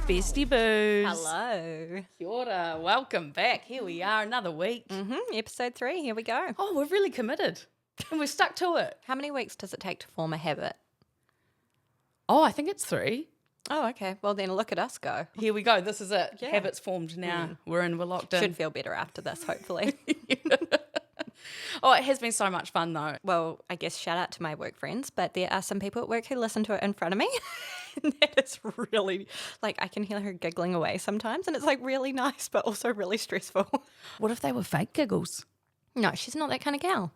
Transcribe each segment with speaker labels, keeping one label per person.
Speaker 1: Bestie Boos.
Speaker 2: Hello.
Speaker 1: Kia ora. Welcome back. Here we are, another week.
Speaker 2: Episode 3, here we go.
Speaker 1: Oh, we're really committed. And we're stuck to it.
Speaker 2: How many weeks does it take to form a habit?
Speaker 1: Oh, I think it's 3.
Speaker 2: Oh, okay. Well, then look at us go.
Speaker 1: Here we go. This is it.
Speaker 2: Yeah.
Speaker 1: Habits formed now. We're locked in.
Speaker 2: Should feel better after this, hopefully.
Speaker 1: Oh, it has been so much fun though.
Speaker 2: Well, I guess shout out to my work friends, but there are some people at work who listen to it in front of me. And that is really, I can hear her giggling away sometimes, and it's really nice, but also really stressful.
Speaker 1: What if they were fake giggles?
Speaker 2: No, she's not that kind of gal.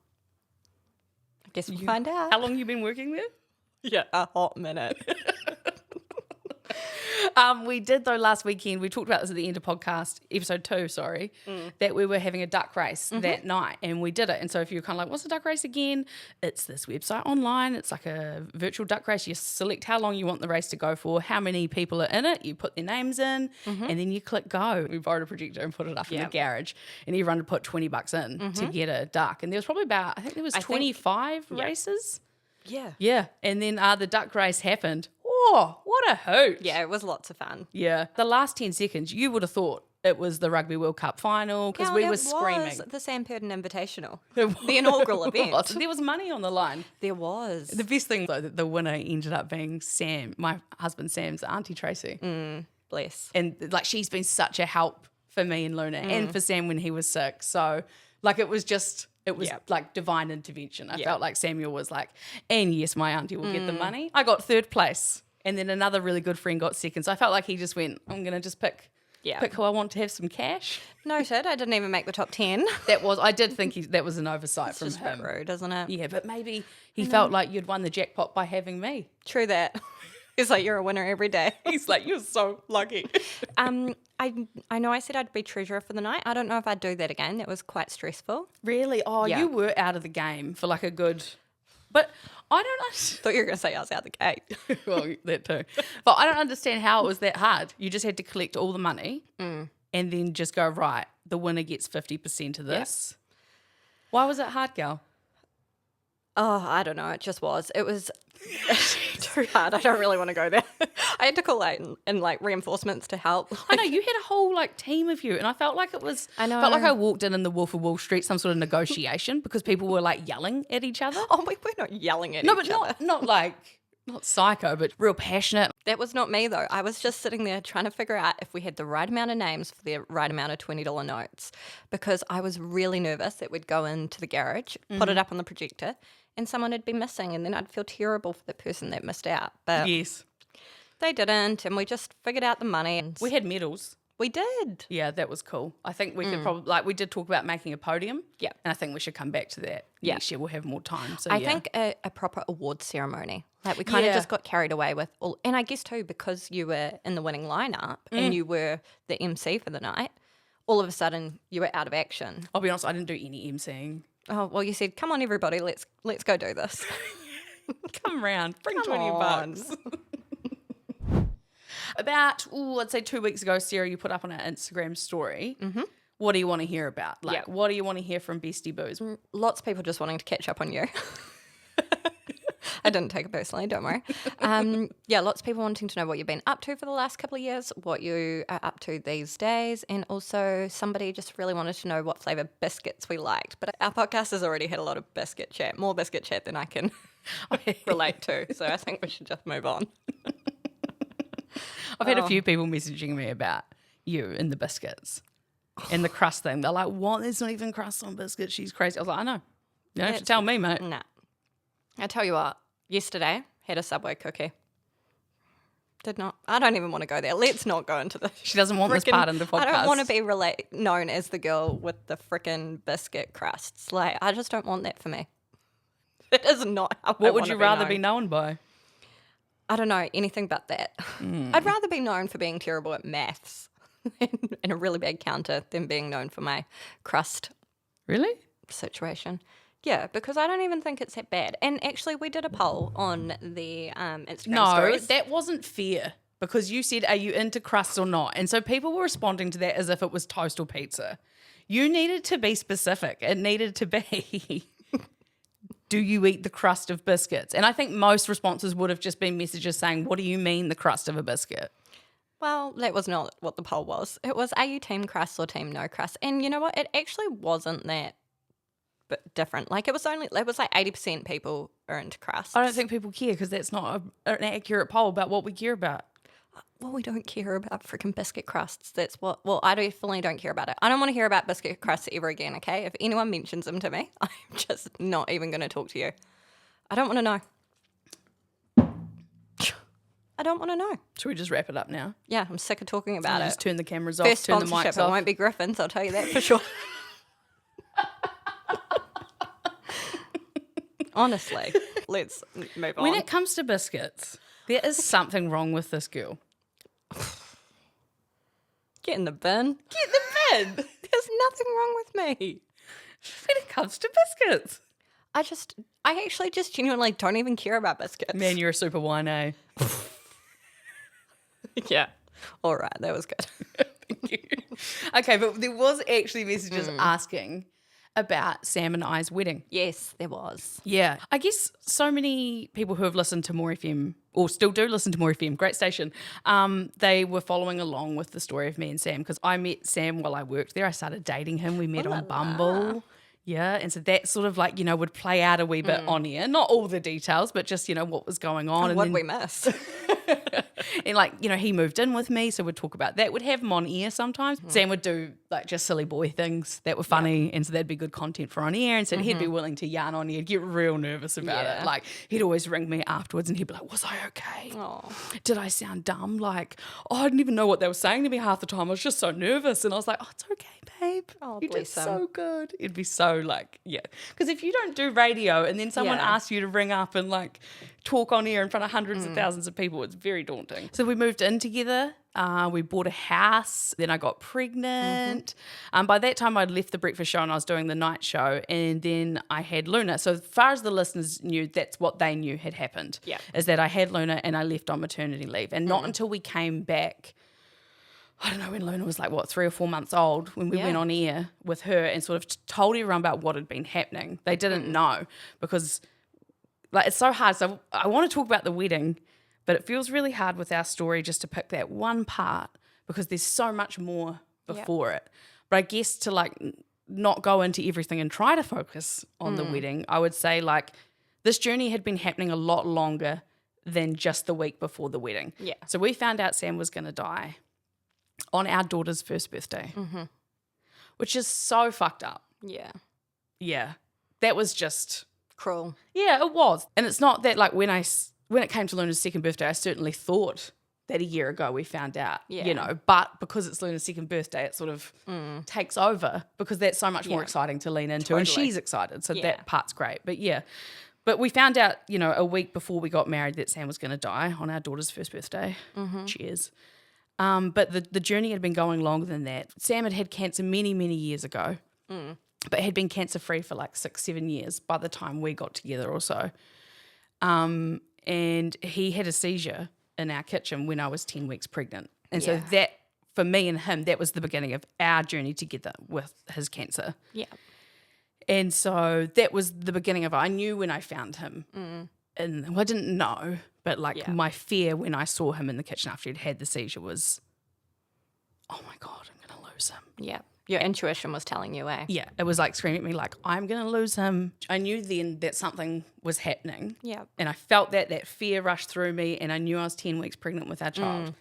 Speaker 2: I guess we'll find out.
Speaker 1: How long you been working there?
Speaker 2: Yeah, a hot minute.
Speaker 1: We did though last weekend. We talked about this at the end of podcast episode 2. That we were having a duck race that night, and we did it. And so if you're kind of like, "What's a duck race again?" It's this website online. It's like a virtual duck race. You select how long you want the race to go for, how many people are in it. You put their names in, and then you click go. We borrowed a projector and put it up in the garage, and everyone had put $20 in to get a duck. And there was probably about 25 races. Yeah. And then the duck race happened. Oh, what a hoot.
Speaker 2: Yeah, it was lots of fun.
Speaker 1: Yeah. The last 10 seconds, you would have thought it was the Rugby World Cup final because we were screaming.
Speaker 2: It was the Sam Purden Invitational, the inaugural event.
Speaker 1: There was money on the line.
Speaker 2: There was.
Speaker 1: The best thing, though, that the winner ended up being Sam, my husband Sam's auntie Tracy.
Speaker 2: Bless.
Speaker 1: And, she's been such a help for me and Luna and for Sam when he was sick. So, it was just... It was divine intervention. I felt like Samuel was like, and yes, my auntie will get the money. I got 3rd place. And then another really good friend got 2nd. So I felt like he just went, I'm going to just pick who I want to have some cash.
Speaker 2: Noted. I didn't even make the top 10.
Speaker 1: I did think that was an oversight from him.
Speaker 2: It's a bit rude, isn't it?
Speaker 1: Yeah, but maybe he felt like you'd won the jackpot by having me.
Speaker 2: True that. It's like you're a winner every day.
Speaker 1: He's like, you're so lucky.
Speaker 2: I know I said I'd be treasurer for the night. I don't know if I'd do that again. That was quite stressful.
Speaker 1: Really? Oh,
Speaker 2: Yeah.
Speaker 1: you were out of the game for a good... But I don't
Speaker 2: Thought you were going to say I was out the gate.
Speaker 1: well, that too. But I don't understand how it was that hard. You just had to collect all the money and then just go, right, the winner gets 50% of this. Why was it hard, gal?
Speaker 2: Oh, I don't know. It just was. It was too hard. I don't really want to go there. I had to call out and reinforcements to help.
Speaker 1: I know, you had a whole team of you, and I felt like it was...
Speaker 2: I know.
Speaker 1: Felt like I walked in the Wolf of Wall Street, some sort of negotiation, because people were yelling at each other.
Speaker 2: Oh, we're not yelling at each other.
Speaker 1: No, but not psycho, but real passionate.
Speaker 2: That was not me, though. I was just sitting there trying to figure out if we had the right amount of names for the right amount of $20 notes, because I was really nervous that we'd go into the garage, put it up on the projector, and someone would be missing, and then I'd feel terrible for the person that missed out. But
Speaker 1: Yes.
Speaker 2: they didn't, and we just figured out the money. And
Speaker 1: We had medals.
Speaker 2: we did.
Speaker 1: Yeah, that was cool. I think we could probably, we did talk about making a podium.
Speaker 2: Yeah.
Speaker 1: And I think we should come back to that.
Speaker 2: Yeah.
Speaker 1: Next year we'll have more time. So
Speaker 2: I think a proper award ceremony. We kind of just got carried away with all, and I guess too, because you were in the winning lineup and you were the MC for the night, all of a sudden you were out of action.
Speaker 1: I'll be honest, I didn't do any emceeing.
Speaker 2: Oh, well, you said, come on, everybody, let's go do this.
Speaker 1: Come round, bring
Speaker 2: Come on.
Speaker 1: $20. About, I'd say 2 weeks ago, Sarah, you put up on our Instagram story. What do you want to hear about? What do you want to hear from Bestie Boos?
Speaker 2: Lots of people just wanting to catch up on you. I didn't take it personally, don't worry. Lots of people wanting to know what you've been up to for the last couple of years, what you are up to these days, and also somebody just really wanted to know what flavour biscuits we liked. But our podcast has already had a lot of biscuit chat, more biscuit chat than I can relate to, so I think we should just move on.
Speaker 1: I've had a few people messaging me about you and the biscuits and the crust thing. They're like, what? There's not even crust on biscuits. She's crazy. I was like, I know. You don't have to tell me, mate.
Speaker 2: Nah. I tell you what, yesterday had a Subway cookie. Did not. I don't even want to go there. Let's not go into this.
Speaker 1: She doesn't want this part in the podcast.
Speaker 2: I don't want to be known as the girl with the frickin' biscuit crusts. I just don't want that for me. It is not how
Speaker 1: What would you rather be known by?
Speaker 2: I don't know, anything but that. I'd rather be known for being terrible at maths and a really bad counter than being known for my crust
Speaker 1: Really?
Speaker 2: situation. Yeah, because I don't even think it's that bad. And actually, we did a poll on the Instagram stories.
Speaker 1: No, that wasn't fair because you said, are you into crust or not? And so people were responding to that as if it was toast or pizza. You needed to be specific. It needed to be, do you eat the crust of biscuits? And I think most responses would have just been messages saying, what do you mean the crust of a biscuit?
Speaker 2: Well, that was not what the poll was. It was, are you team crust or team no crust? And you know what? It actually wasn't that different. Like, it was like 80% people are into crust.
Speaker 1: I don't think people care because that's not an accurate poll about what we care about.
Speaker 2: Well, we don't care about freaking biscuit crusts. That's what, well, I definitely don't care about it. I don't want to hear about biscuit crusts ever again, okay? If anyone mentions them to me, I'm just not even going to talk to you. I don't want to know. I don't want to know.
Speaker 1: Should we just wrap it up now?
Speaker 2: Yeah, I'm sick of talking about it.
Speaker 1: Just turn the cameras off,
Speaker 2: First
Speaker 1: turn the
Speaker 2: sponsorship,
Speaker 1: mics
Speaker 2: it
Speaker 1: off.
Speaker 2: won't be Griffin's, I'll tell you that for sure. Honestly, let's move on.
Speaker 1: When it comes to biscuits, there is something wrong with this girl.
Speaker 2: Get in the bin.
Speaker 1: Get the bin.
Speaker 2: There's nothing wrong with me.
Speaker 1: When it comes to biscuits.
Speaker 2: I actually just genuinely don't even care about biscuits.
Speaker 1: Man, you're a super wino.
Speaker 2: Yeah. All right, that was good.
Speaker 1: Thank you. Okay, but there was actually messages asking about Sam and I's wedding.
Speaker 2: Yes, there was.
Speaker 1: Yeah. I guess so many people who have listened to More FM, or still do listen to More FM, great station, they were following along with the story of me and Sam because I met Sam while I worked there. I started dating him. We met on Bumble. Yeah, and so that sort of like, would play out a wee bit on air. Not all the details, but just, what was going on.
Speaker 2: And what we miss.
Speaker 1: And like, he moved in with me, so we'd talk about that. We'd have him on air sometimes. Sam would do like just silly boy things that were funny, and so that'd be good content for on air. And so he'd be willing to yarn on air, get real nervous about it. Like he'd always ring me afterwards and he'd be like, was I okay?
Speaker 2: Oh.
Speaker 1: Did I sound dumb? Like, I didn't even know what they were saying to me half the time. I was just so nervous. And I was like, oh, it's okay, babe.
Speaker 2: Oh,
Speaker 1: you did
Speaker 2: bless him.
Speaker 1: so good. It'd be so like, because if you don't do radio and then someone asks you to ring up and like talk on air in front of hundreds of thousands of people, it's very daunting. So we moved in together. We bought a house. Then I got pregnant. By that time, I'd left the breakfast show and I was doing the night show. And then I had Luna. So as far as the listeners knew, that's what they knew had happened.
Speaker 2: Yeah.
Speaker 1: Is that I had Luna and I left on maternity leave. And not until we came back, I don't know, when Luna was like, 3 or 4 months old, when we went on air with her and sort of told everyone about what had been happening. They didn't know because like it's so hard. So I want to talk about the wedding, but it feels really hard with our story just to pick that one part because there's so much more before it. But I guess to like not go into everything and try to focus on the wedding, I would say like this journey had been happening a lot longer than just the week before the wedding.
Speaker 2: Yeah.
Speaker 1: So we found out Sam was going to die on our daughter's first birthday, which is so fucked up.
Speaker 2: Yeah.
Speaker 1: Yeah. That was just...
Speaker 2: Cruel.
Speaker 1: Yeah, it was. And it's not that like when it came to Luna's second birthday, I certainly thought that a year ago we found out, but because it's Luna's second birthday, it sort of takes over because that's so much more exciting to lean into and she's excited. So that part's great. But we found out, a week before we got married that Sam was going to die on our daughter's first birthday. Cheers. But the journey had been going longer than that. Sam had cancer many, many years ago. But had been cancer-free for like 6-7 years by the time we got together or so. And he had a seizure in our kitchen when I was 10 weeks pregnant. And so that, for me and him, that was the beginning of our journey together with his cancer.
Speaker 2: Yeah.
Speaker 1: And so that was the beginning of it. I knew when I found him. And well, I didn't know, but like my fear when I saw him in the kitchen after he'd had the seizure was, oh my God, I'm going to lose him.
Speaker 2: Yeah. Your intuition was telling you, eh?
Speaker 1: Yeah, it was like screaming at me like, I'm going to lose him. I knew then that something was happening.
Speaker 2: Yeah.
Speaker 1: And I felt that fear rushed through me and I knew I was 10 weeks pregnant with our child.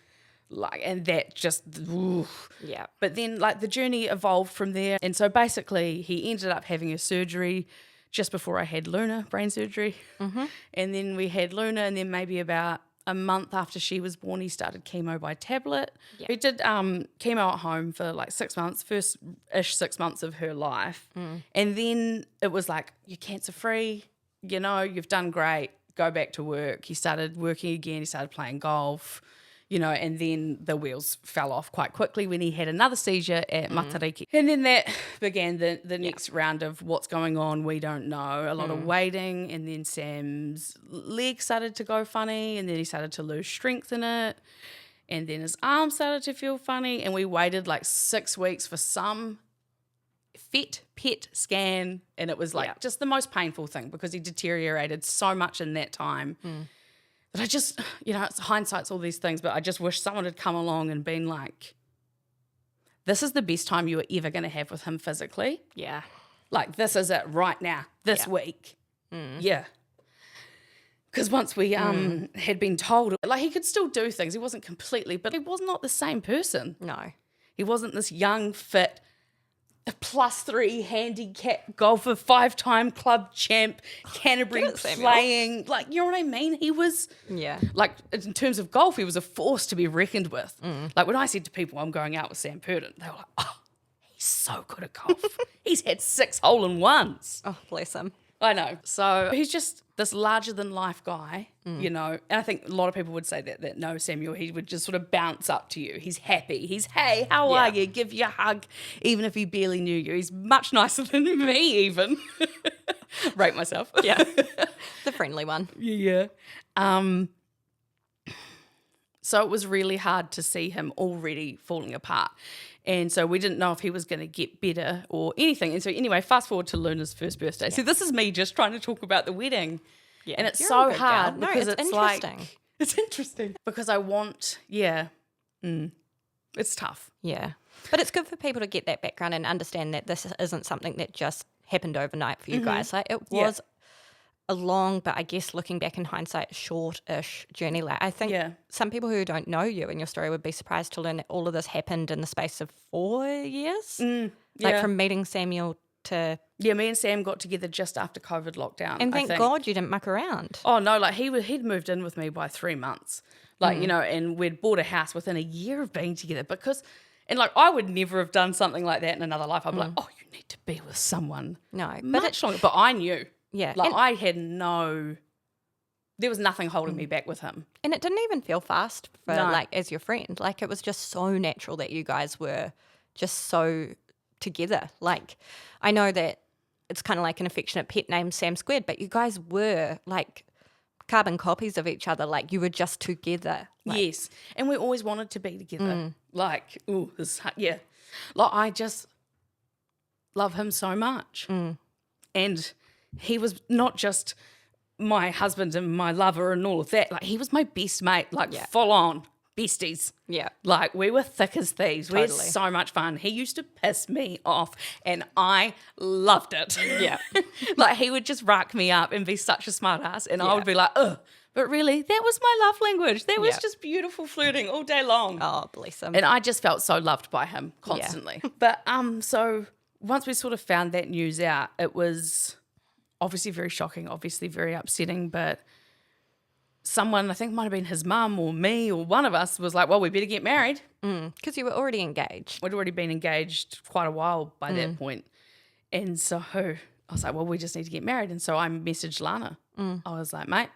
Speaker 1: And that just, oof.
Speaker 2: Yeah.
Speaker 1: But then like the journey evolved from there. And so basically he ended up having a surgery just before I had Luna, brain surgery. And then we had Luna and then maybe about a month after she was born, he started chemo by tablet. Yep. He did chemo at home for like 6 months, first-ish 6 months of her life. And then it was like, you're cancer-free, you've done great, go back to work. He started working again, he started playing golf, and then the wheels fell off quite quickly when he had another seizure at Matariki. And then that began the next round of what's going on, we don't know, a lot of waiting, and then Sam's leg started to go funny, and then he started to lose strength in it, and then his arm started to feel funny, and we waited like 6 weeks for some PET scan, and it was like just the most painful thing because he deteriorated so much in that time. that I just, it's hindsight's all these things, but I just wish someone had come along and been like, this is the best time you are ever going to have with him physically.
Speaker 2: Yeah.
Speaker 1: Like, this is it right now, this week. Yeah. Because once we had been told, like, he could still do things. He wasn't completely, but he was not the same person.
Speaker 2: No.
Speaker 1: He wasn't this young, fit, +3 handicap golfer, 5-time club champ, Canterbury playing. Like, you know what I mean? He was, like, in terms of golf, he was a force to be reckoned with. Like, when I said to people, I'm going out with Sam Purden, they were like, oh, he's so good at golf. He's had 6 hole-in-ones.
Speaker 2: Oh, bless him.
Speaker 1: I know. So he's just this larger-than-life guy, and I think a lot of people would say that no, Samuel, he would just sort of bounce up to you. He's happy. He's, hey, how are you? Give you a hug, even if he barely knew you. He's much nicer than me, even. Rate myself.
Speaker 2: Yeah. The friendly one.
Speaker 1: Yeah. So it was really hard to see him already falling apart. And so we didn't know if he was going to get better or anything. And so anyway, fast forward to Luna's first birthday. So this is me just trying to talk about the wedding. Yeah. And it's so hard because it's interesting. Like, it's interesting. Because I want, it's tough.
Speaker 2: Yeah. But it's good for people to get that background and understand that this isn't something that just happened overnight for you guys. Like, it was a long, but I guess looking back in hindsight, short-ish journey. Like, I think some people who don't know you and your story would be surprised to learn that all of this happened in the space of 4 years. Like, from meeting Samuel to...
Speaker 1: Yeah, me and Sam got together just after COVID lockdown.
Speaker 2: And thank God you didn't muck around.
Speaker 1: Oh, no, like he'd moved in with me by 3 months. Like, and we'd bought a house within a year of being together because... And, like, I would never have done something like that in another life. I'd be like, oh, you need to be with someone much longer. But I knew.
Speaker 2: Yeah.
Speaker 1: Like, I had there was nothing holding me back with him.
Speaker 2: And it didn't even feel fast for, like, as your friend. Like, it was just so natural that you guys were just so together. Like, I know that it's kind of like an affectionate pet name, Sam Squared, but you guys were, like, carbon copies of each other. Like, you were just together. Like,
Speaker 1: yes. And we always wanted to be together. Like, Like, I just love him so much. And he was not just my husband and my lover and all of that. Like, he was my best mate, like full on besties.
Speaker 2: Yeah.
Speaker 1: Like, we were thick as thieves. Totally. We had so much fun. He used to piss me off and I loved it.
Speaker 2: Yeah.
Speaker 1: Like, he would just rack me up and be such a smart ass and I would be like, ugh. But really, that was my love language. That was just beautiful flirting all day long.
Speaker 2: Oh, bless him.
Speaker 1: And I just felt so loved by him constantly. But so once we sort of found that news out, it was obviously very shocking, obviously very upsetting, but someone, I think it might have been his mum or me or one of us, was like, well, we better get married.
Speaker 2: Because you were already engaged.
Speaker 1: We'd already been engaged quite a while by that point. And so I was like, well, we just need to get married. And so I messaged Lana. I was like, mate,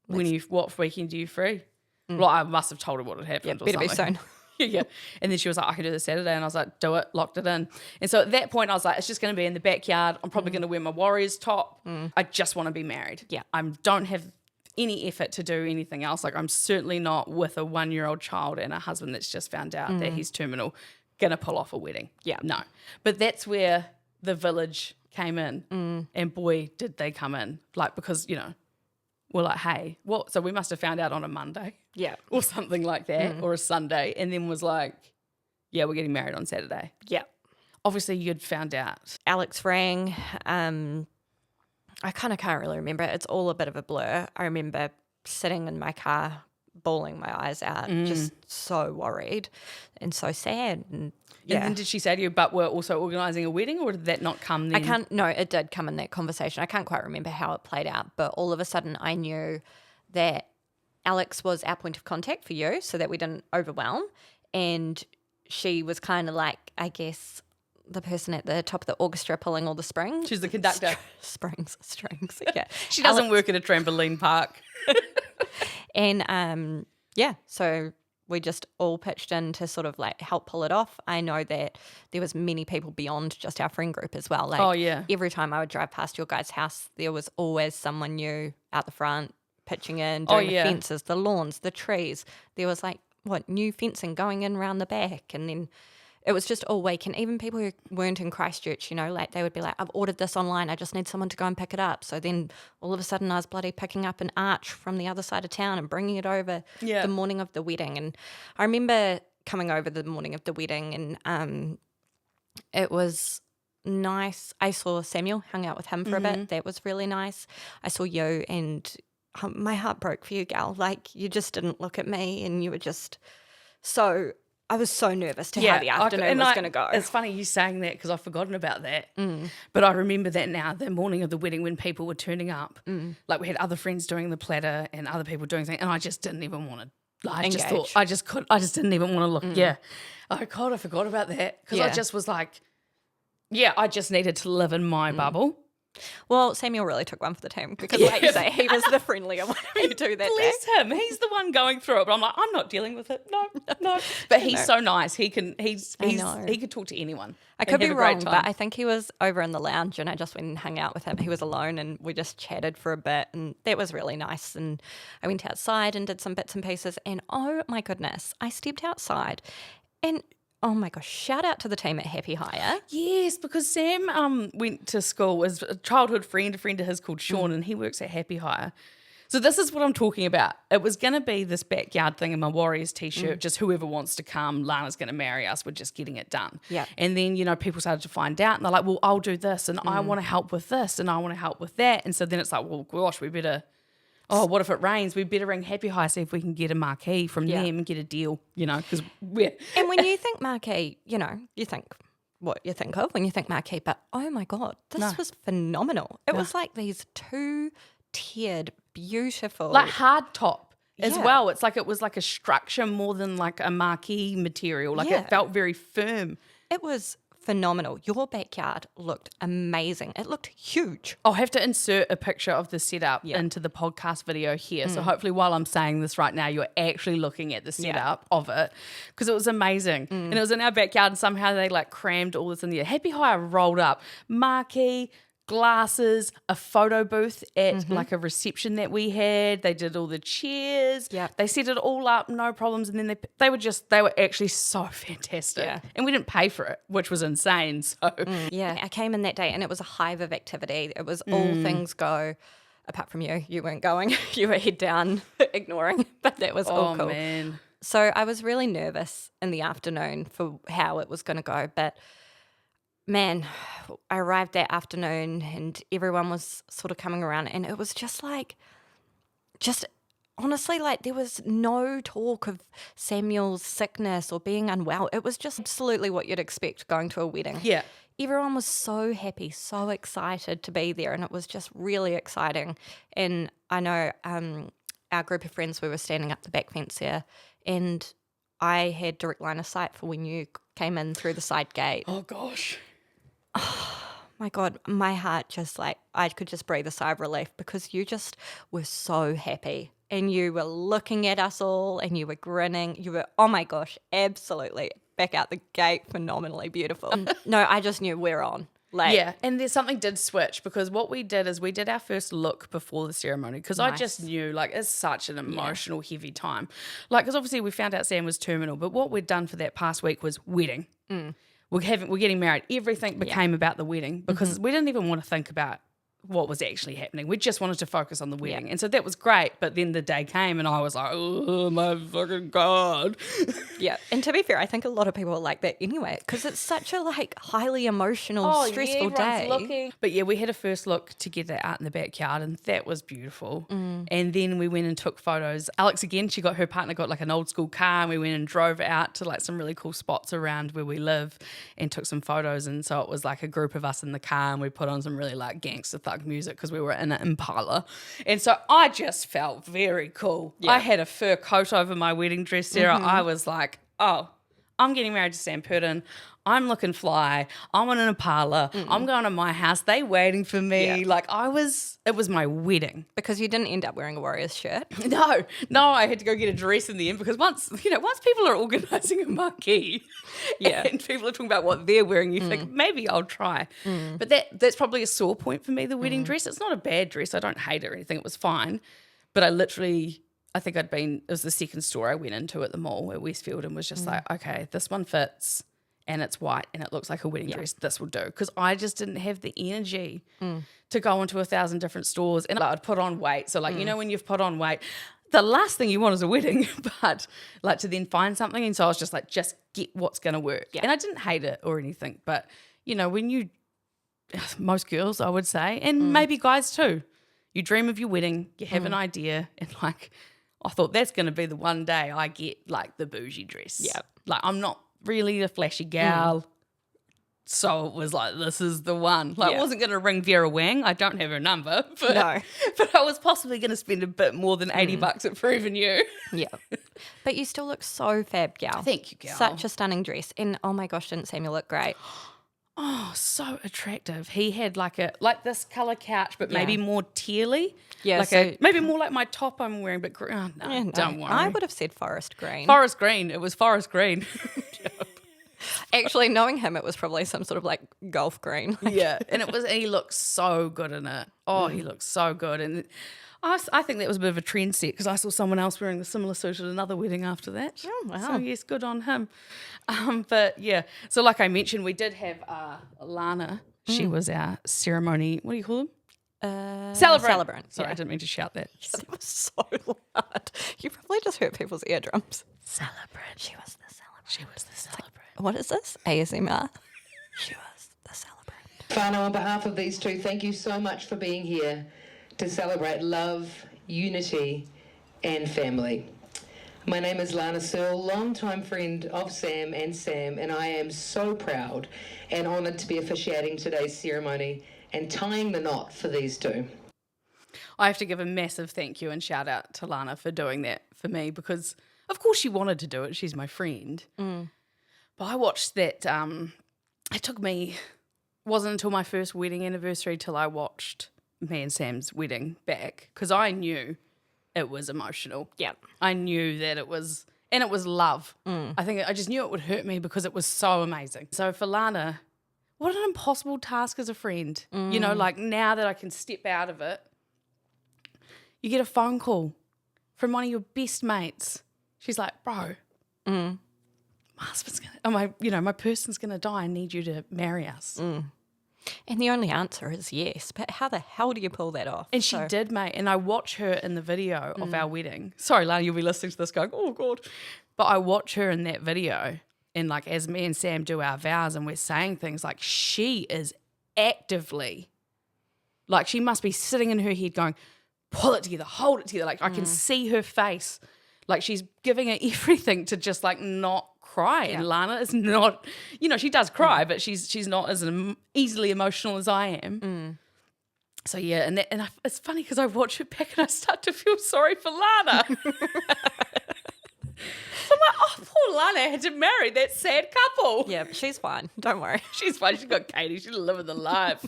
Speaker 1: what weekend are you free? Well, I must have told her what had happened or
Speaker 2: better
Speaker 1: something.
Speaker 2: be soon.
Speaker 1: Yeah. And then she was like, I can do this Saturday. And I was like, do it, locked it in. And so at that point, I was like, it's just going to be in the backyard. I'm probably going to wear my Warriors top. I just want to be married.
Speaker 2: Yeah.
Speaker 1: I don't have any effort to do anything else. Like, I'm certainly not with a 1-year-old child and a husband that's just found out that he's terminal, going to pull off a wedding.
Speaker 2: Yeah.
Speaker 1: No. But that's where the village came in. And boy, did they come in. Like, because, we're like, hey, what? So we must have found out on a Monday.
Speaker 2: Yeah.
Speaker 1: Or something like that, or a Sunday, and then was like, yeah, we're getting married on Saturday.
Speaker 2: Yeah.
Speaker 1: Obviously, you'd found out.
Speaker 2: Alex rang. I kind of can't really remember. It's all a bit of a blur. I remember sitting in my car, bawling my eyes out, just so worried and so sad. And
Speaker 1: then did she say to you, but we're also organising a wedding, or did that not come then?
Speaker 2: No, it did come in that conversation. I can't quite remember how it played out, but all of a sudden I knew that Alex was our point of contact for you so that we didn't overwhelm. And she was kind of like, I guess, the person at the top of the orchestra pulling all the strings.
Speaker 1: She's the conductor.
Speaker 2: Strings. Yeah.
Speaker 1: She doesn't work at a trampoline park.
Speaker 2: And so we just all pitched in to sort of like help pull it off. I know that there was many people beyond just our friend group as well. Like, every time I would drive past your guys' house, there was always someone new out the front pitching in, doing the fences, the lawns, the trees. There was like, new fencing going in around the back. And then it was just all week. And even people who weren't in Christchurch, you know, like they would be like, I've ordered this online. I just need someone to go and pick it up. So then all of a sudden I was bloody picking up an arch from the other side of town and bringing it over the morning of the wedding. And I remember coming over the morning of the wedding, and it was nice. I saw Samuel, hung out with him for a bit. That was really nice. I saw you, and my heart broke for you, gal. Like, you just didn't look at me, and you were just so... I was so nervous to how the afternoon was going to go.
Speaker 1: It's funny you saying that because I've forgotten about that. But I remember that now, the morning of the wedding when people were turning up. Like, we had other friends doing the platter and other people doing things, and I just didn't even want to. I just didn't even want to look. Yeah. Oh, God, I forgot about that because I just was like, I just needed to live in my bubble.
Speaker 2: Well, Samuel really took one for the team because, like you say, he was the friendlier one of you two that day.
Speaker 1: Bless him. He's the one going through it, but I'm like, I'm not dealing with it. No. But he's so nice. He could talk to anyone.
Speaker 2: I could be wrong, but I think he was over in the lounge and I just went and hung out with him. He was alone and we just chatted for a bit and that was really nice. And I went outside and did some bits and pieces and oh my goodness, I stepped outside and oh my gosh, shout out to the team at Happy Hire.
Speaker 1: Yes, because Sam went to school with a childhood friend, a friend of his called Sean, and he works at Happy Hire. So this is what I'm talking about. It was going to be this backyard thing in my Warriors t-shirt, just whoever wants to come, Lana's going to marry us, we're just getting it done.
Speaker 2: Yeah.
Speaker 1: And then, you know, people started to find out and they're like, well, I'll do this and I want to help with this and I want to help with that. And so then it's like, well, gosh, we better... Oh, what if it rains? We better ring Happy High, see if we can get a marquee from them and get a deal, you know, because we're...
Speaker 2: And when you think marquee, you know, you think what you think of when you think marquee, but oh my God, this was phenomenal. It was like these two-tiered, beautiful...
Speaker 1: Like hard top as well. It's like it was like a structure more than like a marquee material. Like it felt very firm.
Speaker 2: It was phenomenal. Your backyard looked amazing. It looked huge.
Speaker 1: I'll have to insert a picture of the setup into the podcast video here. So hopefully while I'm saying this right now, you're actually looking at the setup of it because it was amazing. And it was in our backyard and somehow they like crammed all this in there. Happy Hire rolled up marquee, glasses, a photo booth at like a reception that we had. They did all the chairs.
Speaker 2: Yeah.
Speaker 1: They set it all up, no problems. And then they were actually so fantastic. Yeah. And we didn't pay for it, which was insane. So
Speaker 2: yeah, I came in that day and it was a hive of activity. It was all things go. Apart from you, you weren't going. You were head down, ignoring. But that was all cool.
Speaker 1: Man.
Speaker 2: So I was really nervous in the afternoon for how it was going to go, but man, I arrived that afternoon and everyone was sort of coming around and it was just honestly, like there was no talk of Samuel's sickness or being unwell. It was just absolutely what you'd expect going to a wedding.
Speaker 1: Yeah.
Speaker 2: Everyone was so happy, so excited to be there and it was just really exciting. And I know our group of friends, we were standing up the back fence there and I had direct line of sight for when you came in through the side gate.
Speaker 1: Oh, gosh.
Speaker 2: Oh, my God, my heart just like, I could just breathe a sigh of relief because you just were so happy and you were looking at us all and you were grinning. You were, oh my gosh, absolutely back out the gate, phenomenally beautiful. No, I just knew we're on. Like,
Speaker 1: yeah, and there's something did switch because what we did is we did our first look before the ceremony because I just knew like it's such an emotional, heavy time. Like, because obviously we found out Sam was terminal, but what we'd done for that past week was wedding. We're getting married. Everything became about the wedding because we didn't even want to think about what was actually happening. We just wanted to focus on the wedding. And so that was great. But then the day came and I was like, oh my fucking God.
Speaker 2: Yeah. And to be fair, I think a lot of people are like that anyway because it's such a like highly emotional, stressful day.
Speaker 1: Looking. But yeah, we had a first look together out in the backyard and that was beautiful. And then we went and took photos. Alex, again, her partner got like an old school car and we went and drove out to like some really cool spots around where we live and took some photos. And so it was like a group of us in the car and we put on some really like gangster thug music because we were in an Impala. And so I just felt very cool. Yeah. I had a fur coat over my wedding dress, Sarah. I was like, oh, I'm getting married to Sam Purdon. I'm looking fly. I'm on an Impala. I'm going to my house. They waiting for me. Yeah. Like it was my wedding.
Speaker 2: Because you didn't end up wearing a Warriors shirt.
Speaker 1: No, I had to go get a dress in the end because once people are organising a marquee and people are talking about what they're wearing, you think maybe I'll try. But that's probably a sore point for me, the wedding dress. It's not a bad dress. I don't hate it or anything. It was fine. But I think it was the second store I went into at the mall at Westfield and was just like, okay, this one fits. and it's white and it looks like a wedding dress, this will do. Because I just didn't have the energy to go into 1,000 different stores, and I'd put on weight. So like, you know, when you've put on weight, the last thing you want is a wedding, but like to then find something. And so I was just like, just get what's going to work. Yeah. And I didn't hate it or anything, but you know, when most girls, I would say, and maybe guys too, you dream of your wedding, you have an idea, and like, I thought that's going to be the one day I get like the bougie dress.
Speaker 2: Yeah.
Speaker 1: Like I'm not really a flashy gal. So it was like, this is the one. Like I wasn't going to ring Vera Wang. I don't have her number. But, but I was possibly going to spend a bit more than $80 at Proven You.
Speaker 2: Yeah. But you still look so fab, gal.
Speaker 1: Thank you, gal.
Speaker 2: Such a stunning dress. And oh my gosh, didn't Samuel look great?
Speaker 1: Oh, so attractive. He had like this colour couch, but maybe more tealy.
Speaker 2: Yeah.
Speaker 1: Like maybe more like my top I'm wearing, but no, don't worry.
Speaker 2: I would have said forest green.
Speaker 1: Forest green. It was forest green.
Speaker 2: Actually, knowing him, it was probably some sort of like golf green.
Speaker 1: Yeah. And he looked so good in it. Oh, he looked so good. And I think that was a bit of a trend set because I saw someone else wearing the similar suit at another wedding after that.
Speaker 2: Oh, wow.
Speaker 1: So, yes, good on him. But, yeah. So, like I mentioned, we did have Lana. She was our ceremony. What do you call them? Celebrant. Sorry, I didn't mean to shout that.
Speaker 2: That was so loud. You probably just hurt people's eardrums.
Speaker 1: Celebrant.
Speaker 2: She was the celebrant.
Speaker 1: She was the celebrant.
Speaker 2: What is this? ASMR. She was the celebrant.
Speaker 3: Whānau, on behalf of these two, thank you so much for being here to celebrate love, unity, and family. My name is Lana Searle, longtime friend of Sam, and I am so proud and honoured to be officiating today's ceremony and tying the knot for these two.
Speaker 1: I have to give a massive thank you and shout out to Lana for doing that for me because, of course, she wanted to do it. She's my friend. But I watched that. It took me, wasn't until my first wedding anniversary till I watched me and Sam's wedding back because I knew it was emotional.
Speaker 2: Yeah.
Speaker 1: I knew that it was, and it was love. I think I just knew it would hurt me because it was so amazing. So for Lana, what an impossible task as a friend. You know, like now that I can step out of it, you get a phone call from one of your best mates. She's like, bro, my husband's my person's gonna die. I need you to marry us.
Speaker 2: And the only answer is yes. But how the hell do you pull that off?
Speaker 1: And she did, mate. And I watch her in the video of our wedding. Sorry, Lana, you'll be listening to this going, oh, God. But I watch her in that video and, like, as me and Sam do our vows and we're saying things, like, she is actively, like, she must be sitting in her head going, pull it together, hold it together. Like, I can see her face. Like, she's giving it everything to just, like, not cry. And Lana is not, she does cry, but she's not as easily emotional as I am. So yeah, and it's funny because I watch it back and I start to feel sorry for Lana. So I'm like, oh, poor Lana had to marry that sad couple.
Speaker 2: Yeah, but she's fine. Don't worry.
Speaker 1: She's fine. She's got Katie. She's living the life.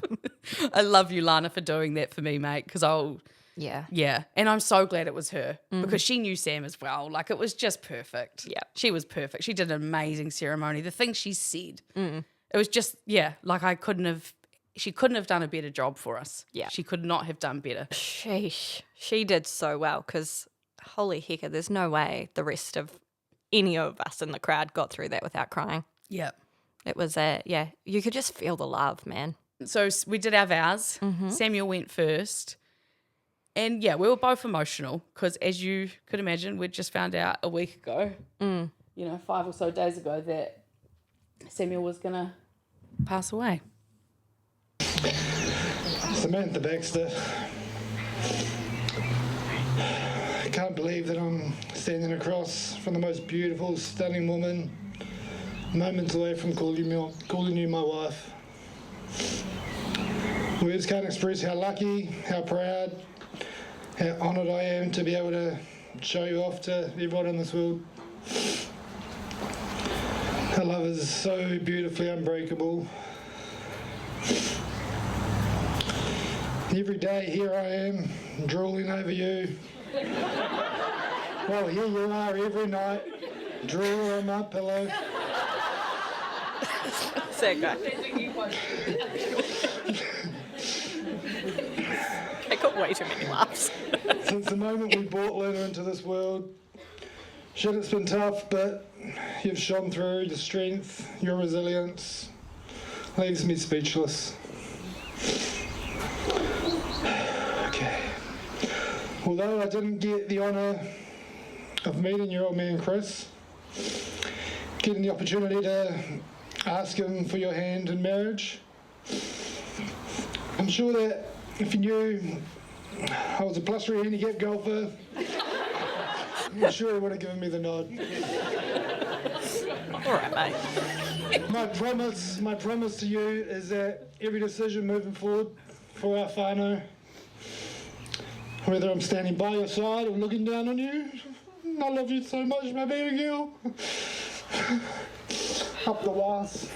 Speaker 1: I love you, Lana, for doing that for me, mate, because Yeah. And I'm so glad it was her because she knew Sam as well. Like, it was just perfect.
Speaker 2: Yeah.
Speaker 1: She was perfect. She did an amazing ceremony. The things she said, it was just, like she couldn't have done a better job for us.
Speaker 2: Yeah.
Speaker 1: She could not have done better.
Speaker 2: Sheesh. She did so well because, holy heck, there's no way the rest of any of us in the crowd got through that without crying.
Speaker 1: Yeah.
Speaker 2: It was, you could just feel the love, man.
Speaker 1: So we did our vows. Samuel went first. And, we were both emotional because, as you could imagine, we'd just found out a week ago, 5 or so days ago, that Samuel was going to pass away.
Speaker 4: Samantha Baxter. I can't believe that I'm standing across from the most beautiful, stunning woman, moments away from calling you my wife. Words can't express how lucky, how proud, how honoured I am to be able to show you off to everyone in this world. Her love is so beautifully unbreakable. Every day here I am, drooling over you. Well, here you are every night, drooling on my pillow.
Speaker 2: So good. I got way too many laughs.
Speaker 4: Since the moment we brought Lana into this world, Shit, it's been tough, but you've shone through. Your strength, your resilience leaves me speechless. Okay. Although I didn't get the honour of meeting your old man Chris, getting the opportunity to ask him for your hand in marriage, I'm sure that if you knew I was a plus 3 handicap golfer, I'm sure he would have given me the nod.
Speaker 2: All right, mate.
Speaker 4: My promise to you is that every decision moving forward for our whānau, whether I'm standing by your side or looking down on you, I love you so much, my baby girl. Up the was.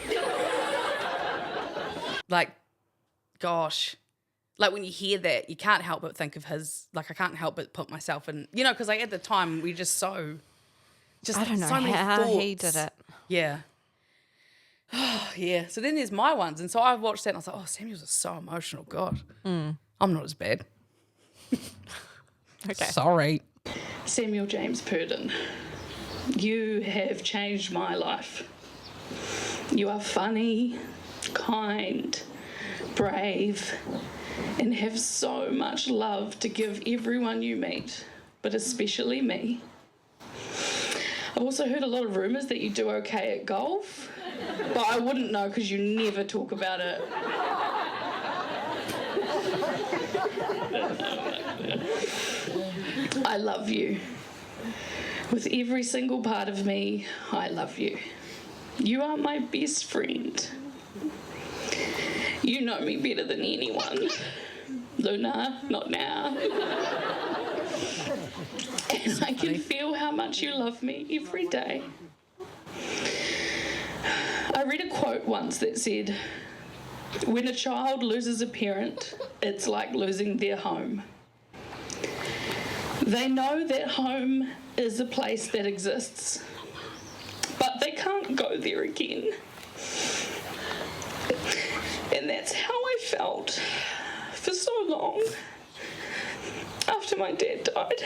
Speaker 1: Like, gosh. Like, when you hear that, you can't help but think of his, like, I can't help but put myself in, you know, because like at the time we just so, just
Speaker 2: I don't know
Speaker 1: so many
Speaker 2: how
Speaker 1: thoughts.
Speaker 2: he did it.
Speaker 1: Yeah. Oh, yeah. So then there's my ones. And so I watched that and I was like, oh, Samuel's is so emotional. God. I'm not as bad.
Speaker 2: Okay.
Speaker 1: Sorry.
Speaker 5: Samuel James Purdon, you have changed my life. You are funny, kind, brave, and have so much love to give everyone you meet, but especially me. I've also heard a lot of rumours that you do okay at golf, but I wouldn't know because you never talk about it. I love you. With every single part of me, I love you. You are my best friend. You know me better than anyone. Luna, not now. And I can feel how much you love me every day. I read a quote once that said, when a child loses a parent, it's like losing their home. They know that home is a place that exists, but they can't go there again. And that's how I felt for so long. After my dad died,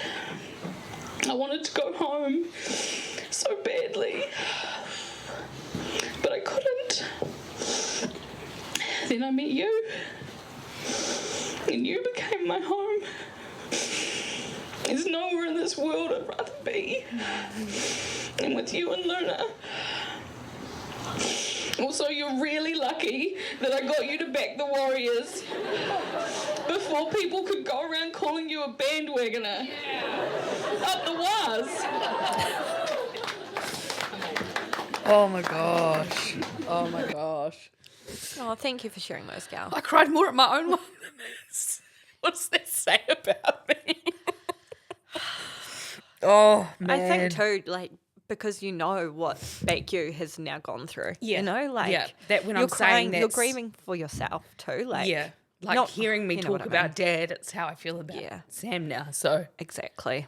Speaker 5: I wanted to go home so badly, but I couldn't. Then I met you, and you became my home. There's nowhere in this world I'd rather be than with you and Luna. Also, you're really lucky that I got you to back the Warriors before people could go around calling you a bandwagoner. Up the was.
Speaker 1: Oh my gosh. Oh my gosh.
Speaker 2: Oh, thank you for sharing those, gal.
Speaker 1: I cried more at my own one than this. What does that say about me? Oh, man.
Speaker 2: I think too, like, because you know what BQ has now gone through.
Speaker 1: Yeah.
Speaker 2: You know, like,
Speaker 1: Yeah, that when
Speaker 2: you're
Speaker 1: I'm saying
Speaker 2: crying, you're
Speaker 1: that's-
Speaker 2: grieving for yourself too. Like,
Speaker 1: Yeah. Like
Speaker 2: not-
Speaker 1: hearing me
Speaker 2: you know
Speaker 1: talk
Speaker 2: what I
Speaker 1: about
Speaker 2: mean.
Speaker 1: Dad, it's how I feel about
Speaker 2: Yeah.
Speaker 1: Sam now. So,
Speaker 2: Exactly.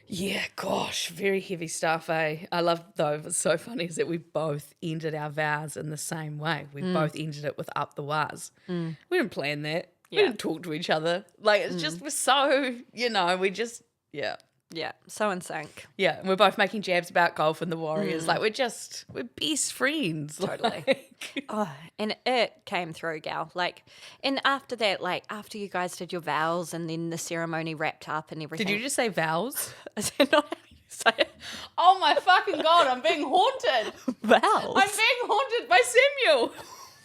Speaker 1: yeah, gosh, very heavy stuff, eh? I love, though, what's so funny is that we both ended our vows in the same way. We both ended it with up the was. We didn't plan that. We
Speaker 2: Yeah.
Speaker 1: didn't talk to each other. Like, it's just, we're so, you know, we just, yeah.
Speaker 2: Yeah, so in sync.
Speaker 1: Yeah, and we're both making jabs about golf and the Warriors. Like, we're best friends.
Speaker 2: Totally.
Speaker 1: Like,
Speaker 2: Oh, and it came through, gal. Like, and after that, like, after you guys did your vows and then the ceremony wrapped up and everything.
Speaker 1: did you just say vows?
Speaker 2: Is that not how you say it?
Speaker 1: Oh my fucking God, I'm being haunted.
Speaker 2: Vows?
Speaker 1: I'm being haunted by Samuel.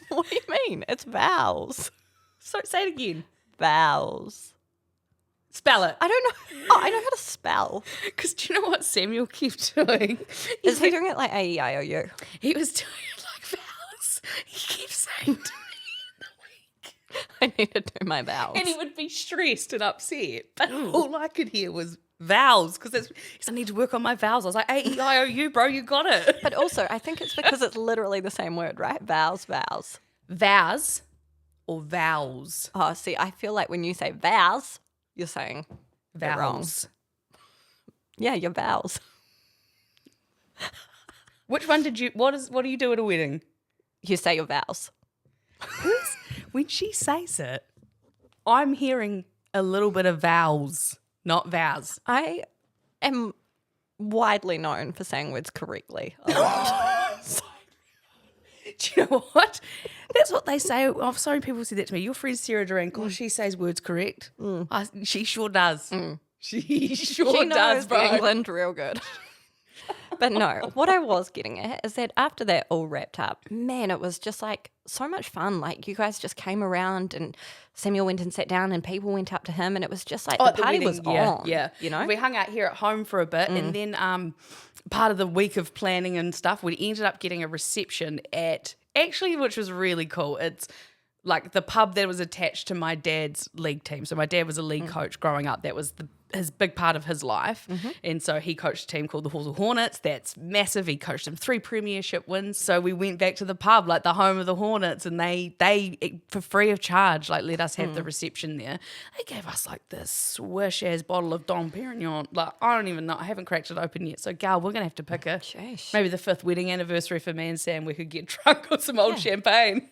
Speaker 2: What do you mean? It's vows.
Speaker 1: So say it again.
Speaker 2: Vows.
Speaker 1: Spell it.
Speaker 2: I don't know. Oh, I know how to spell.
Speaker 1: Because do you know what Samuel kept doing?
Speaker 2: Is he doing it like A-E-I-O-U?
Speaker 1: He was doing it like vows. He kept saying to me
Speaker 2: I need to do my vows.
Speaker 1: and he would be stressed and upset. But all I could hear was vows because I need to work on my vows. I was like, A-E-I-O-U, bro, you got it.
Speaker 2: But also, I think it's because it's literally the same word, right? Vows, vows.
Speaker 1: Vows or vows?
Speaker 2: Oh, see, I feel like when you say vows, you're saying it wrong.
Speaker 1: Vows.
Speaker 2: Yeah, your vows.
Speaker 1: Which one did you, what do you do at a wedding?
Speaker 2: You say your vows.
Speaker 1: When she says it, I'm hearing a little bit of vows, not vows.
Speaker 2: I am widely known for saying words correctly a lot.
Speaker 1: Do you know what? That's what they say. I've so many people said that to me. Your friend Sarah Duran, gosh, she says words correct. She sure does. She sure
Speaker 2: She
Speaker 1: does,
Speaker 2: knows
Speaker 1: bro.
Speaker 2: England real good. But no, what I was getting at is that after that all wrapped up, man, it was just like so much fun. Like you guys just came around and Samuel went and sat down and people went up to him and it was just like the party was on.
Speaker 1: Yeah.
Speaker 2: You know?
Speaker 1: We hung out here at home for a bit and then part of the week of planning and stuff, we ended up getting a reception at, actually, which was really cool. It's like the pub that was attached to my dad's league team. So my dad was a league coach growing up. That was his big part of his life. And so he coached a team called the Hawesville Hornets. That's massive. He coached them 3 premiership wins. So we went back to the pub, like the home of the Hornets, and they for free of charge, like let us have the reception there. They gave us like this swish-ass bottle of Dom Perignon. Like I don't even know. I haven't cracked it open yet. So Gal, we're going to have to pick maybe the 5th wedding anniversary for me and Sam. We could get drunk on some old champagne.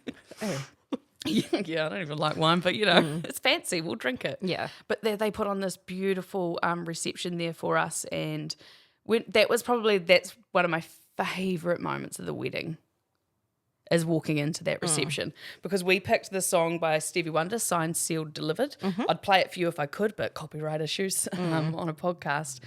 Speaker 1: Yeah, I don't even like wine, but it's fancy. We'll drink it.
Speaker 2: Yeah.
Speaker 1: But they put on this beautiful reception there for us, and that's one of my favourite moments of the wedding, is walking into that reception because we picked the song by Stevie Wonder, Signed, Sealed, Delivered. I'd play it for you if I could, but copyright issues on a podcast.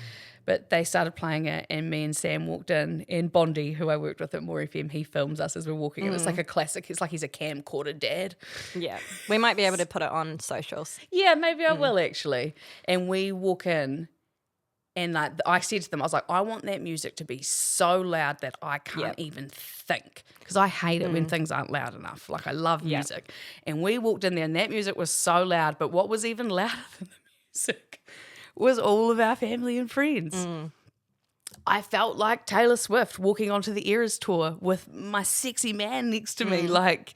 Speaker 1: But they started playing it, and me and Sam walked in, and Bondi, who I worked with at More FM, he films us as we're walking in. It's like a classic. It's like he's a camcorder dad.
Speaker 2: Yeah. We might be able to put it on socials.
Speaker 1: Yeah, maybe I will actually. And we walk in, and like I said to them, I was like, I want that music to be so loud that I can't even think, because I hate it when things aren't loud enough. Like I love music. And we walked in there, and that music was so loud, but what was even louder than the music was all of our family and friends. I felt like Taylor Swift walking onto the Eras tour with my sexy man next to me. Like,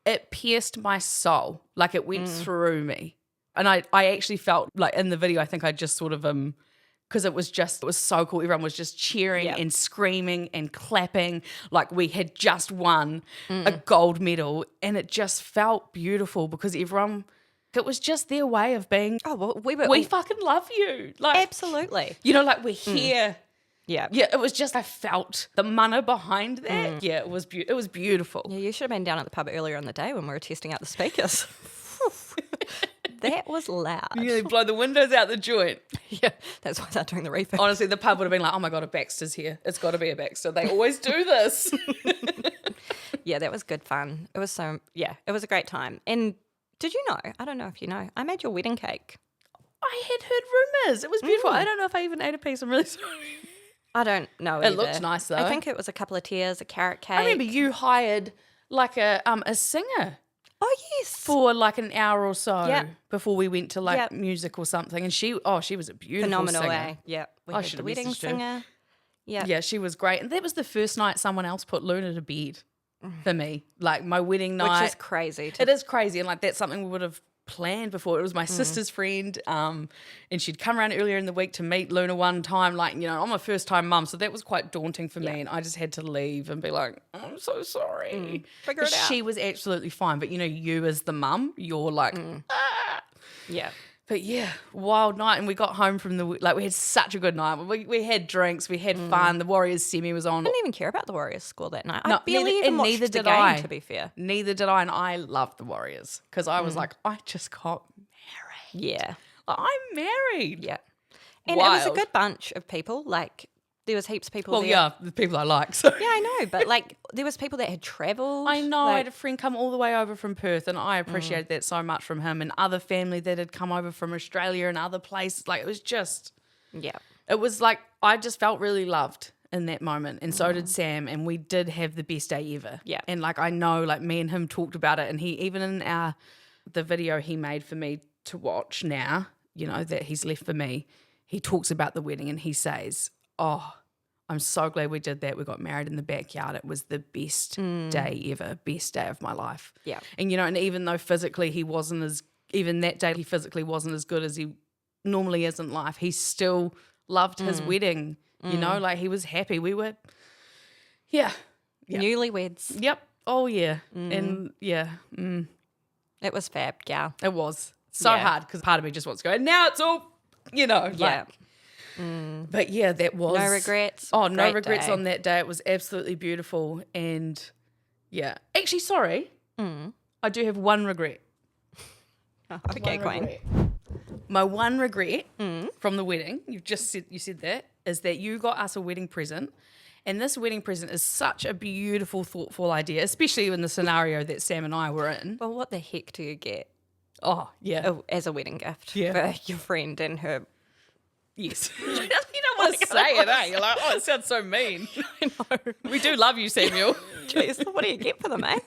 Speaker 1: it pierced my soul. Like, it went through me. And I actually felt like in the video, I think I just sort of, because it was so cool. Everyone was just cheering and screaming and clapping like we had just won a gold medal. And it just felt beautiful because everyone... It was just their way of being, we fucking love you. Like,
Speaker 2: absolutely.
Speaker 1: Like we're here.
Speaker 2: Yeah.
Speaker 1: Yeah, it was just, I felt the mana behind that. Yeah, it was beautiful.
Speaker 2: Yeah, you should have been down at the pub earlier in the day when we were testing out the speakers. That was loud.
Speaker 1: Yeah, blow the windows out the joint.
Speaker 2: Yeah, that's why they're doing the refurb.
Speaker 1: Honestly, the pub would have been like, oh my God, a Baxter's here. It's got to be a Baxter. They always do this.
Speaker 2: Yeah, that was good fun. It was it was a great time. And did you know, I don't know if you know, I made your wedding cake.
Speaker 1: I had heard rumours. It was beautiful. I don't know if I even ate a piece. I'm really sorry.
Speaker 2: I don't know
Speaker 1: It
Speaker 2: either.
Speaker 1: looked nice though.
Speaker 2: I think it was a couple of tiers, a carrot cake.
Speaker 1: I remember you hired like a singer.
Speaker 2: Oh, yes.
Speaker 1: For like an hour or so
Speaker 2: Yep.
Speaker 1: before we went to like
Speaker 2: Yep.
Speaker 1: music or something. And she was a beautiful
Speaker 2: Phenomenal,
Speaker 1: singer.
Speaker 2: eh? Yeah. We had
Speaker 1: should
Speaker 2: the
Speaker 1: have
Speaker 2: wedding
Speaker 1: messaged her.
Speaker 2: singer. Yeah.
Speaker 1: Yeah, she was great. And that was the first night someone else put Luna to bed for me. Like my wedding night.
Speaker 2: Which is crazy.
Speaker 1: It is crazy. And like that's something we would have planned before. It was my sister's friend, and she'd come around earlier in the week to meet Luna one time. Like, I'm a first time mum, so that was quite daunting for me. And I just had to leave and be like, I'm so sorry.
Speaker 2: Figure it out.
Speaker 1: She was absolutely fine. But you as the mum, you're like, ah.
Speaker 2: Yeah.
Speaker 1: But yeah, wild night. And we got home from we had such a good night. We had drinks, we had fun. The Warriors semi was on.
Speaker 2: I didn't even care about the Warriors score that night.
Speaker 1: No,
Speaker 2: I barely even watched
Speaker 1: neither
Speaker 2: the
Speaker 1: did
Speaker 2: game,
Speaker 1: I.
Speaker 2: to be fair.
Speaker 1: Neither did I. And I loved the Warriors because I was like, I just got married.
Speaker 2: Yeah.
Speaker 1: I'm married.
Speaker 2: Yeah. And it was a
Speaker 1: Wild.
Speaker 2: good bunch of people. Like, there was heaps of people
Speaker 1: Well,
Speaker 2: there.
Speaker 1: yeah, the people I like. So.
Speaker 2: Yeah, I know. But, like, there was people that had travelled.
Speaker 1: I know. I
Speaker 2: Like,
Speaker 1: had a friend come all the way over from Perth, and I appreciated that so much from him, and other family that had come over from Australia and other places. Like, it was just,
Speaker 2: yeah.
Speaker 1: it was like, I just felt really loved in that moment, and so did Sam, and we did have the best day ever.
Speaker 2: Yeah.
Speaker 1: And like, I know, like, me and him talked about it, and he, even in the video he made for me to watch now, that he's left for me, he talks about the wedding, and he says, oh, I'm so glad we did that. We got married in the backyard. It was the best day ever, best day of my life.
Speaker 2: Yeah.
Speaker 1: And, and even though physically even that day he physically wasn't as good as he normally is in life, he still loved his wedding, like he was happy. We were, yeah.
Speaker 2: Newlyweds.
Speaker 1: Yep. Oh, yeah. And, yeah.
Speaker 2: It was fab, gal.
Speaker 1: It was so
Speaker 2: Yeah.
Speaker 1: hard because part of me just wants to go, and now it's all,
Speaker 2: Yeah.
Speaker 1: But yeah, that was...
Speaker 2: No regrets.
Speaker 1: Oh, no
Speaker 2: Great
Speaker 1: regrets
Speaker 2: day.
Speaker 1: on that day. It was absolutely beautiful. And yeah. Actually, sorry. I do have one regret.
Speaker 2: Oh, okay,
Speaker 1: One
Speaker 2: Queen.
Speaker 1: regret. My one regret from the wedding, you said that, is that you got us a wedding present. And this wedding present is such a beautiful, thoughtful idea, especially in the scenario that Sam and I were in.
Speaker 2: Well, what the heck do you get
Speaker 1: Oh, yeah.
Speaker 2: as a wedding gift
Speaker 1: Yeah.
Speaker 2: for your friend and her?
Speaker 1: Yes. You don't want to say it, eh? You're like, oh, it sounds so mean. I know. We do love you, Samuel.
Speaker 2: Jeez, what do you get for them, eh?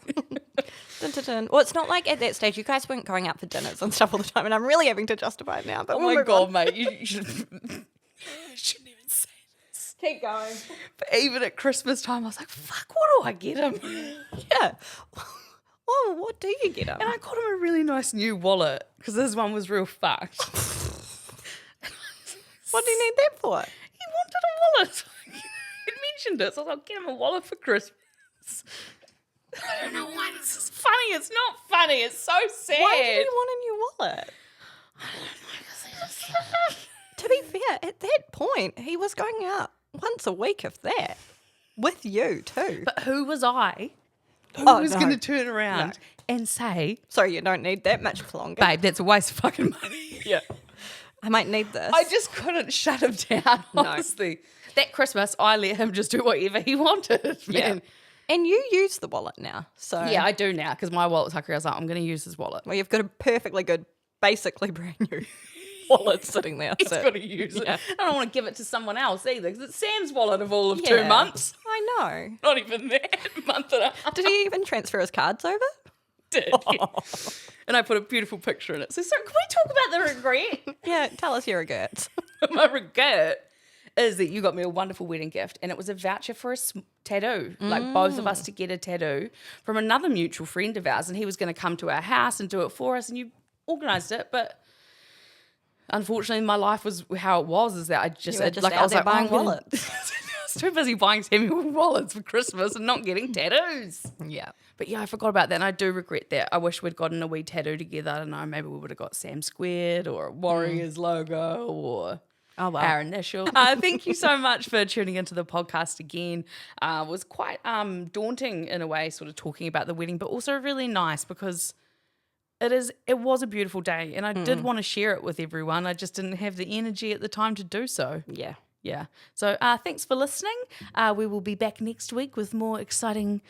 Speaker 2: Dun, dun, dun. Well, it's not like at that stage you guys weren't going out for dinners and stuff all the time, and I'm really having to justify it now. But
Speaker 1: Oh
Speaker 2: we'll
Speaker 1: my
Speaker 2: move
Speaker 1: God,
Speaker 2: on.
Speaker 1: mate. You shouldn't even say this.
Speaker 2: Keep going.
Speaker 1: But even at Christmas time, I was like, fuck, what do I get him?
Speaker 2: Yeah. Well, what do you get him?
Speaker 1: And I got him a really nice new wallet because this one was real fucked.
Speaker 2: What do you need that for?
Speaker 1: He wanted a wallet. He mentioned it, so I was like, I'll get him a wallet for Christmas. I don't know why this is funny. It's not funny. It's so sad.
Speaker 2: Why did you want a new wallet? To be fair, at that point, he was going out once a week, if that, with you too.
Speaker 1: But who was I? Who
Speaker 2: Oh,
Speaker 1: was
Speaker 2: no.
Speaker 1: going to turn around and say,
Speaker 2: Sorry, you don't need that much for longer.
Speaker 1: babe, that's a waste of fucking money.
Speaker 2: Yeah. I might need this.
Speaker 1: I just couldn't shut him down, honestly. That Christmas, I let him just do whatever he wanted,
Speaker 2: Yeah.
Speaker 1: man.
Speaker 2: And you use the wallet now. So
Speaker 1: Yeah, I do now because my wallet's hungry. I was like, I'm going to use his wallet.
Speaker 2: well, you've got a perfectly good, basically brand new wallet sitting there.
Speaker 1: He's
Speaker 2: so-
Speaker 1: got to use
Speaker 2: Yeah.
Speaker 1: it. I don't want to give it to someone else either because it's Sam's wallet of all of
Speaker 2: Yeah.
Speaker 1: 2 months.
Speaker 2: I know.
Speaker 1: Not even that, month and a half.
Speaker 2: Did he even transfer his cards over?
Speaker 1: Did, yeah. And I put a beautiful picture in it. So can we talk about the regret?
Speaker 2: Yeah, tell us your regrets.
Speaker 1: My regret is that you got me a wonderful wedding gift and it was a voucher for a tattoo, like both of us to get a tattoo from another mutual friend of ours, and he was going to come to our house and do it for us, and you organised it, but unfortunately my life was how it was, is that I just,
Speaker 2: You were just
Speaker 1: like,
Speaker 2: out
Speaker 1: I was
Speaker 2: there
Speaker 1: like,
Speaker 2: buying
Speaker 1: I'm gonna-
Speaker 2: wallets.
Speaker 1: I was too busy buying Samuel wallets for Christmas and not getting tattoos.
Speaker 2: Yeah.
Speaker 1: But yeah, I forgot about that, and I do regret that. I wish we'd gotten a wee tattoo together. I don't know, maybe we would have got Sam Squared or a Warriors logo or
Speaker 2: Oh, well.
Speaker 1: our initial. Thank you so much for tuning into the podcast again. It was quite daunting in a way, sort of talking about the wedding, but also really nice because it was a beautiful day, and I did want to share it with everyone. I just didn't have the energy at the time to do so.
Speaker 2: Yeah.
Speaker 1: Yeah. So thanks for listening. We will be back next week with more exciting,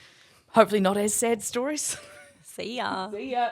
Speaker 1: hopefully not as sad stories.
Speaker 2: See ya.
Speaker 1: See ya.